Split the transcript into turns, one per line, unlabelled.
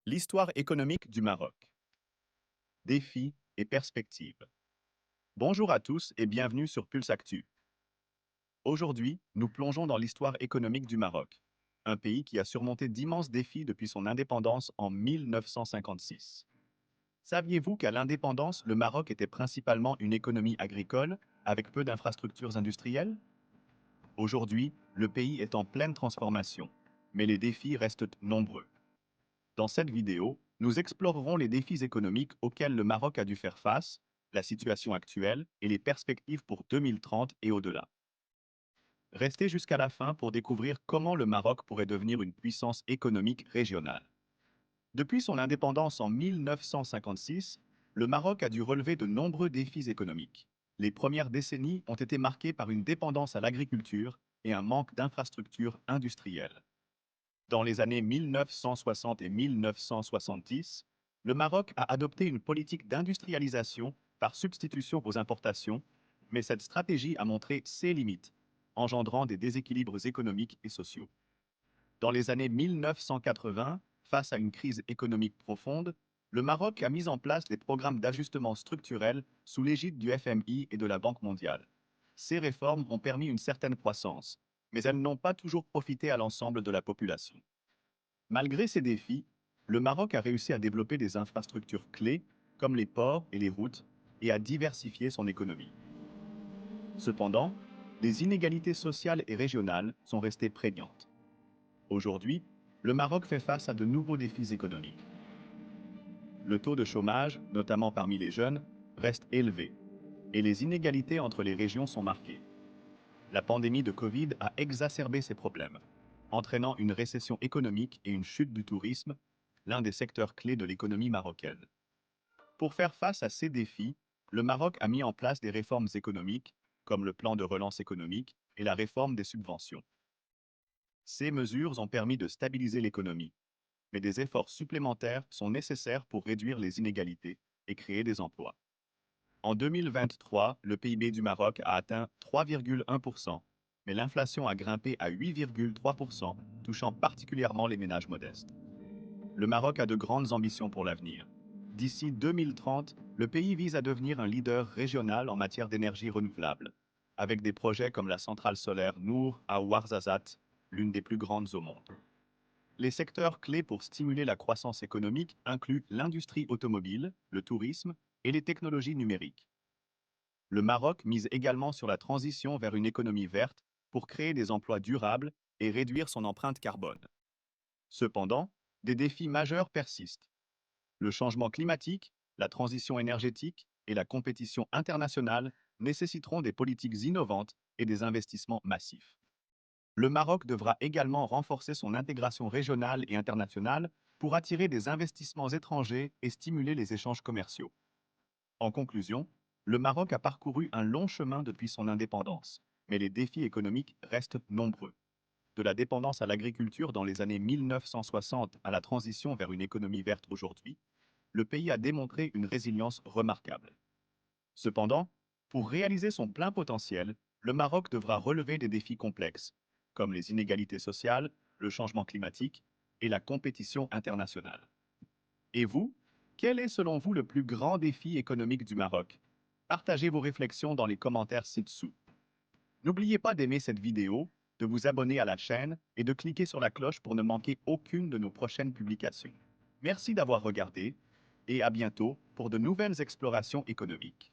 L'histoire économique du Maroc. Défis et perspectives. Bonjour à tous et bienvenue sur Pulse Actu. Aujourd'hui, nous plongeons dans l'histoire économique du Maroc, un pays qui a surmonté d'immenses défis depuis son indépendance en 1956. Saviez-vous qu'à l'indépendance, le Maroc était principalement une économie agricole, avec peu d'infrastructures industrielles? Aujourd'hui, le pays est en pleine transformation, mais les défis restent nombreux. Dans cette vidéo, nous explorerons les défis économiques auxquels le Maroc a dû faire face, la situation actuelle et les perspectives pour 2030 et au-delà. Restez jusqu'à la fin pour découvrir comment le Maroc pourrait devenir une puissance économique régionale. Depuis son indépendance en 1956, le Maroc a dû relever de nombreux défis économiques. Les premières décennies ont été marquées par une dépendance à l'agriculture et un manque d'infrastructures industrielles. Dans les années 1960 et 1970, le Maroc a adopté une politique d'industrialisation par substitution aux importations, mais cette stratégie a montré ses limites, engendrant des déséquilibres économiques et sociaux. Dans les années 1980, face à une crise économique profonde, le Maroc a mis en place des programmes d'ajustement structurel sous l'égide du FMI et de la Banque mondiale. Ces réformes ont permis une certaine croissance, mais elles n'ont pas toujours profité à l'ensemble de la population. Malgré ces défis, le Maroc a réussi à développer des infrastructures clés, comme les ports et les routes, et à diversifier son économie. Cependant, les inégalités sociales et régionales sont restées prégnantes. Aujourd'hui, le Maroc fait face à de nouveaux défis économiques. Le taux de chômage, notamment parmi les jeunes, reste élevé, et les inégalités entre les régions sont marquées. La pandémie de Covid a exacerbé ces problèmes, entraînant une récession économique et une chute du tourisme, l'un des secteurs clés de l'économie marocaine. Pour faire face à ces défis, le Maroc a mis en place des réformes économiques, comme le plan de relance économique et la réforme des subventions. Ces mesures ont permis de stabiliser l'économie, mais des efforts supplémentaires sont nécessaires pour réduire les inégalités et créer des emplois. En 2023, le PIB du Maroc a atteint 3,1%, mais l'inflation a grimpé à 8,3%, touchant particulièrement les ménages modestes. Le Maroc a de grandes ambitions pour l'avenir. D'ici 2030, le pays vise à devenir un leader régional en matière d'énergie renouvelable, avec des projets comme la centrale solaire Nour à Ouarzazate, l'une des plus grandes au monde. Les secteurs clés pour stimuler la croissance économique incluent l'industrie automobile, le tourisme et les technologies numériques. Le Maroc mise également sur la transition vers une économie verte pour créer des emplois durables et réduire son empreinte carbone. Cependant, des défis majeurs persistent. Le changement climatique, la transition énergétique et la compétition internationale nécessiteront des politiques innovantes et des investissements massifs. Le Maroc devra également renforcer son intégration régionale et internationale pour attirer des investissements étrangers et stimuler les échanges commerciaux. En conclusion, le Maroc a parcouru un long chemin depuis son indépendance, mais les défis économiques restent nombreux. De la dépendance à l'agriculture dans les années 1960 à la transition vers une économie verte aujourd'hui, le pays a démontré une résilience remarquable. Cependant, pour réaliser son plein potentiel, le Maroc devra relever des défis complexes, comme les inégalités sociales, le changement climatique et la compétition internationale. Et vous, quel est selon vous le plus grand défi économique du Maroc? Partagez vos réflexions dans les commentaires ci-dessous. N'oubliez pas d'aimer cette vidéo, de vous abonner à la chaîne et de cliquer sur la cloche pour ne manquer aucune de nos prochaines publications. Merci d'avoir regardé et à bientôt pour de nouvelles explorations économiques.